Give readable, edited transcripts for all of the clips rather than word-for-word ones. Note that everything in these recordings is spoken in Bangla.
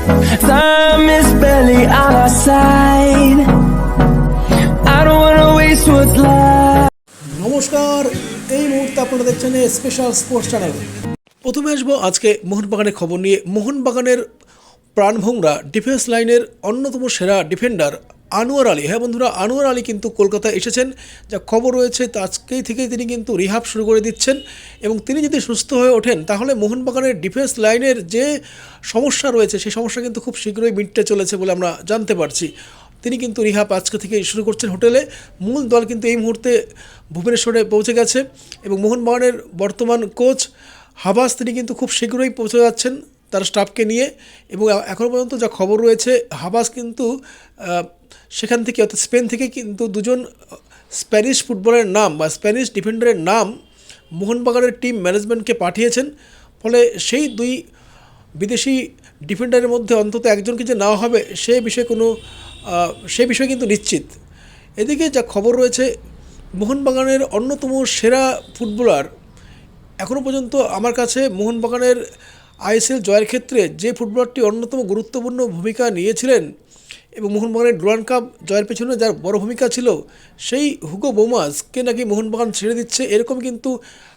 Time is barely on our side. I don't wanna waste what's left. নমস্কার, এই মুহূর্তে আপনারা দেখছেন স্পেশাল স্পোর্টস চ্যানেল। প্রথমে আসবো আজকে মোহনবাগানের খবর নিয়ে। মোহনবাগানের প্রাণভোমরা ডিফেন্স লাইনের অন্যতম সেরা ডিফেন্ডার আনোয়ার আলী, হ্যাঁ বন্ধুরা, আনোয়ার আলী কিন্তু কলকাতায় এসেছেন। যা খবর রয়েছে তা আজকেই থেকেই তিনি কিন্তু রিহাব শুরু করে দিচ্ছেন এবং তিনি যদি সুস্থ হয়ে ওঠেন তাহলে মোহনবাগানের ডিফেন্স লাইনের যে সমস্যা রয়েছে সেই সমস্যা কিন্তু খুব শীঘ্রই মিটতে চলেছে বলে আমরা জানতে পারছি। তিনি কিন্তু রিহাব আজকে থেকে শুরু করছেন হোটেলে। মূল দল কিন্তু এই মুহূর্তে ভুবনেশ্বরে পৌঁছে গেছে এবং মোহনবাগানের বর্তমান কোচ হাবাস তিনি কিন্তু খুব শীঘ্রই পৌঁছে যাচ্ছেন তার স্টাফকে নিয়ে। এবং এখনও পর্যন্ত যা খবর রয়েছে হাবাস কিন্তু সেখান থেকে অর্থাৎ স্পেন থেকে কিন্তু দুজন স্প্যানিশ ফুটবলের নাম বা স্প্যানিশ ডিফেন্ডারের নাম মোহনবাগানের টিম ম্যানেজমেন্টকে পাঠিয়েছেন। ফলে সেই দুই বিদেশি ডিফেন্ডারের মধ্যে অন্তত একজনকে যে নেওয়া হবে সে বিষয়ে কিন্তু নিশ্চিত। এদিকে যা খবর রয়েছে মোহনবাগানের অন্যতম সেরা ফুটবলার এখনও পর্যন্ত আমার কাছে মোহনবাগানের আইএসএল জয়ের ক্ষেত্রে যে ফুটবলারটি অন্যতম গুরুত্বপূর্ণ ভূমিকা নিয়েছিলেন এবং মোহনবাগানের ডুরান্ড কাপ জয়ের পেছনে যার বড় ভূমিকা ছিল সেই হুগো বোমাসকে নাকি মোহনবাগান ছেড়ে দিচ্ছে, এরকম কিন্তু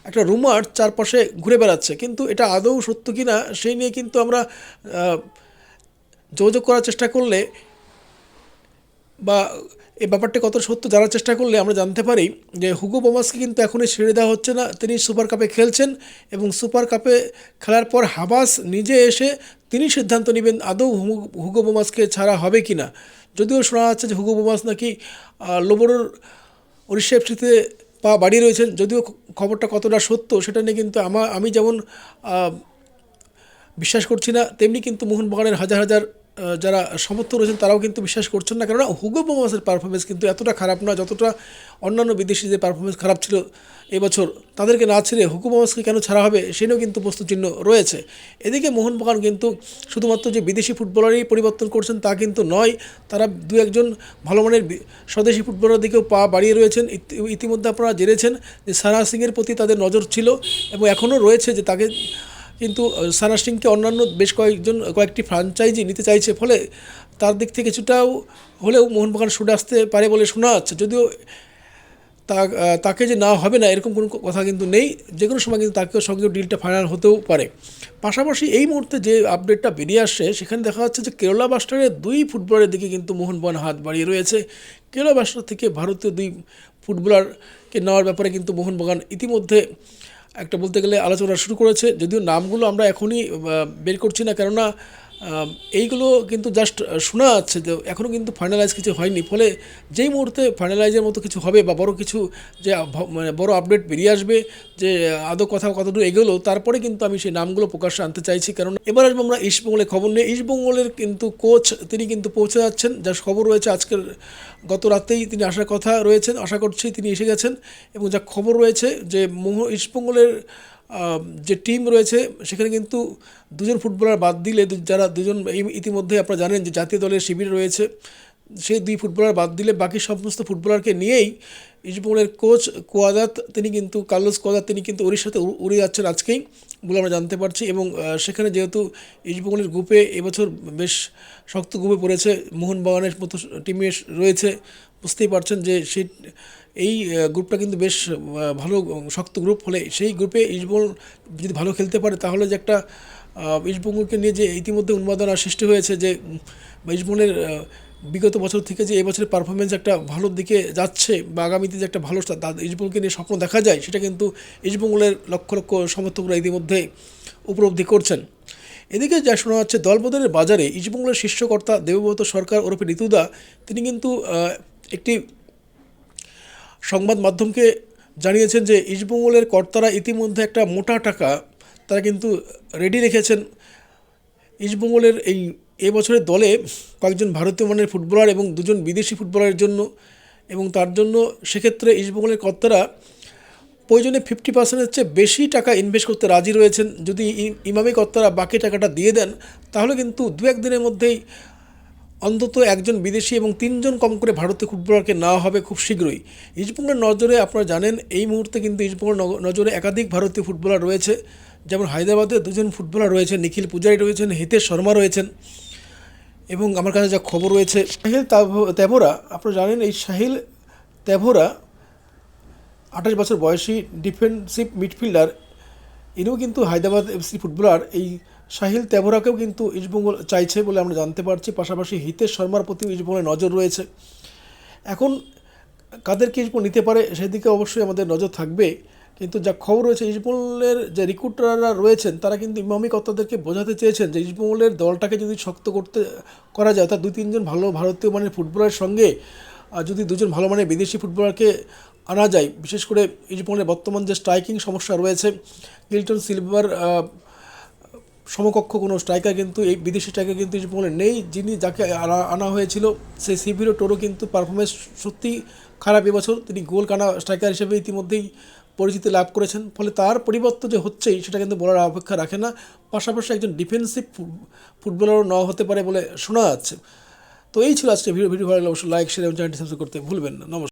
একটা রুমার চারপাশে ঘুরে বেড়াচ্ছে। কিন্তু এটা আদৌ সত্য কি না সেই নিয়ে কিন্তু আমরা যোগাযোগ করার চেষ্টা করলে বা এই ব্যাপারটা কত সত্য জানার চেষ্টা করলে আমরা জানতে পারি যে হুগো বোমাসকে কিন্তু এখনই ছেড়ে দেওয়া হচ্ছে না। তিনি সুপার কাপে খেলছেন এবং সুপার কাপে খেলার পর হাবাস নিজে এসে তিনি সিদ্ধান্ত নেবেন আদৌ হুগো বোমাসকে ছাড়া হবে কি না। যদিও শোনা যাচ্ছে যে হুগো বোমাস নাকি লোবরের উড়িষ্যা এফসিতে পা বাড়িয়ে রয়েছেন, যদিও খবরটা কতটা সত্য সেটা নিয়ে কিন্তু আমি যেমন বিশ্বাস করছি না, তেমনি কিন্তু মোহনবাগানের হাজার হাজার যারা সমর্থক রয়েছেন তারাও কিন্তু বিশ্বাস করছেন না। কেননা হুগো বোমাসের পারফরমেন্স কিন্তু এতটা খারাপ না যতটা অন্যান্য বিদেশিদের পারফরমেন্স খারাপ ছিল এবছর। তাদেরকে না ছেড়ে হুগো বোমাসকে কেন ছাড়া হবে সে নিয়েও কিন্তু প্রশ্নচিহ্ন রয়েছে। এদিকে মোহনবাগান কিন্তু শুধুমাত্র যে বিদেশি ফুটবলারই পরিবর্তন করছেন তা কিন্তু নয়, তারা দু একজন ভালো মানের স্বদেশি ফুটবলার দিকেও পা বাড়িয়ে রয়েছেন। ইতিমধ্যে আপনারা জেনেছেন যে সানা সিংয়ের প্রতি তাদের নজর ছিল এবং এখনও রয়েছে যে তাকে কিন্তু সানা সিংকে অন্যান্য বেশ কয়েকটি ফ্র্যাঞ্চাইজি নিতে চাইছে। ফলে তার দিক থেকে কিছুটাও হলেও মোহনবাগান সরে আসতে পারে বলে শোনা যাচ্ছে। যদিও তাকে যে না হবে না এরকম কোনো কথা কিন্তু নেই, যে কোনো সময় কিন্তু তাকেও সঙ্গে ডিলটা ফাইনাল হতেও পারে। পাশাপাশি এই মুহূর্তে যে আপডেটটা বেরিয়ে আসছে সেখানে দেখা যাচ্ছে যে কেরালা ব্লাস্টারের দুই ফুটবলারের দিকে কিন্তু মোহনবাগান হাত বাড়িয়ে রয়েছে। কেরালা ব্লাস্টার থেকে ভারতীয় দুই ফুটবলারকে নেওয়ার ব্যাপারে কিন্তু মোহনবাগান ইতিমধ্যে একটা বলতে গেলে আলোচনা শুরু করেছে। যদিও নামগুলো আমরা এখনই বের করছি না, কেননা এইগুলো কিন্তু জাস্ট শোনা যাচ্ছে, যে এখনও কিন্তু ফাইনালাইজ কিছু হয়নি। ফলে যেই মুহূর্তে ফাইনালাইজের মতো কিছু হবে বা বড় কিছু যে মানে বড় আপডেট বেরিয়ে আসবে যে আদৌ কথা কতদূর এগোলো, তারপরে কিন্তু আমি সেই নামগুলো প্রকাশ্যে আনতে চাইছি। কারণ এবার আসবো আমরা ইস্টবেঙ্গলের খবর নিয়ে। ইস্টবেঙ্গলের কিন্তু কোচ তিনি কিন্তু পৌঁছে যাচ্ছেন, যার খবর রয়েছে আজকের গত রাতেই তিনি আসার কথা রয়েছেন, আশা করছি তিনি এসে গেছেন। এবং যা খবর রয়েছে যে ইস্টবেঙ্গলের যে টিম রয়েছে সেখানে কিন্তু দুজন ফুটবলার বাদ দিলে যারা দুজন ইতিমধ্যে আপনারা জানেন যে জাতীয় দলের শিবিরে রয়েছে, সেই দুই ফুটবলার বাদ দিলে বাকি সমস্ত ফুটবলারকে নিয়েই ইস্টবেঙ্গলের কোচ কার্লোস কোয়াদাত তিনি কিন্তু উড়িষ্যাতে উড়ে যাচ্ছেন আজকেই বলে আমরা জানতে পারছি। এবং সেখানে যেহেতু ইস্টবেঙ্গলের গ্রুপে এবছর বেশ শক্ত গ্রুপে পড়েছে, মোহনবাগানের মতো টিমে রয়েছে, বুঝতেই পারছেন যে এই গ্রুপটা কিন্তু বেশ ভালো শক্ত গ্রুপ। হলে সেই গ্রুপে ইস্টবেঙ্গল যদি ভালো খেলতে পারে তাহলে যে একটা ইস্টবেঙ্গলকে নিয়ে যে ইতিমধ্যে উন্মাদনা সৃষ্টি হয়েছে যে ইস্টবেঙ্গলের বিগত বছর থেকে যে এবছরের পারফরমেন্স একটা ভালোর দিকে যাচ্ছে বা আগামীতে যে একটা ভালো ইস্টবেঙ্গলকে নিয়ে স্বপ্ন দেখা যায় সেটা কিন্তু ইস্টবেঙ্গলের লক্ষ লক্ষ সমর্থকরা ইতিমধ্যে উপলব্ধি করছেন। এদিকে যা শোনা যাচ্ছে দলবদলের বাজারে ইস্টবেঙ্গলের শীর্ষকর্তা দেবব্রত সরকার ওরফে ঋতুদা তিনি কিন্তু একটি সংবাদ মাধ্যমকে জানিয়েছেন যে ইস্টবেঙ্গলের কর্তারা ইতিমধ্যে একটা মোটা টাকা তারা কিন্তু রেডি রেখেছেন ইস্টবেঙ্গলের এবছরের দলে কয়েকজন ভারতীয় মানের ফুটবলার এবং দুজন বিদেশি ফুটবলারের জন্য। এবং তার জন্য সেক্ষেত্রে ইস্টবেঙ্গলের কর্তারা প্রয়োজনে 50%-এর চেয়ে বেশি টাকা ইনভেস্ট করতে রাজি রয়েছেন। যদি ইমামি কর্তারা বাকি টাকাটা দিয়ে দেন তাহলে কিন্তু দু একদিনের মধ্যেই অন্তত একজন বিদেশি এবং 3 জন কম করে ভারতীয় ফুটবলারকে নেওয়া হবে খুব শীঘ্রই। ইস্টবেঙ্গলের নজরে আপনারা জানেন এই মুহূর্তে কিন্তু ইস্টবেঙ্গলের নজরে একাধিক ভারতীয় ফুটবলার রয়েছে, যেমন হায়দ্রাবাদে 2 জন ফুটবলার রয়েছেন, নিখিল পূজারি রয়েছেন, হিতেশ শর্মা রয়েছেন। এবং আমার কাছে যা খবর রয়েছে, সাহিল তেভোরা, আপনারা জানেন এই সাহিল তেভোরা 28 বছর বয়সী ডিফেন্সিভ মিডফিল্ডার, ইনিও কিন্তু হায়দ্রাবাদ এফসি ফুটবলার। এই সাহিল তেভোরাকেও কিন্তু ইস্টবেঙ্গল চাইছে বলে আমরা জানতে পারছি। পাশাপাশি হিতেশ শর্মার প্রতিও ইস্টবেঙ্গলের নজর রয়েছে। এখন কাদেরকে ইস্টবেঙ্গল নিতে পারে সেদিকে অবশ্যই আমাদের নজর থাকবে। কিন্তু যা খবর রয়েছে, ইস্টবেঙ্গলের যে রিক্রুটাররা রয়েছেন তারা কিন্তু ইমামি কর্তাদেরকে বোঝাতে চেয়েছেন যে ইস্টবেঙ্গলের দলটাকে যদি শক্ত করা যায়, অর্থাৎ 2-3 জন ভালো ভারতীয় মানের ফুটবলারের সঙ্গে যদি 2 জন ভালো মানের বিদেশি ফুটবলারকে আনা যায়, বিশেষ করে ইস্টবেঙ্গলের বর্তমান যে স্ট্রাইকিং সমস্যা রয়েছে, গিল্টন সিলভার সমকক্ষ কোনো স্ট্রাইকার কিন্তু এই বিদেশি স্ট্রাইকার কিন্তু ইস্টবেঙ্গলে নেই। যাকে আনা হয়েছিল সেই সিভিরো টোরো কিন্তু পারফরমেন্স সত্যি খারাপ এবছর। তিনি গোল কানা স্ট্রাইকার হিসেবে ইতিমধ্যেই পরিচিতি লাভ করেছেন, ফলে তার পরিবর্তন যে হচ্ছেই সেটা কিন্তু বলার অপেক্ষা রাখে না। পাশাপাশি একজন ডিফেন্সিভ ফুটবলারও নেওয়া হতে পারে বলে শোনা যাচ্ছে। তো এই ছিল আজকে ভিডিও ভালো লাগলে অবশ্যই লাইক, শেয়ার এবং চ্যানেলটি সাবস্ক্রাইব করতে ভুলবেন না। নমস্কার।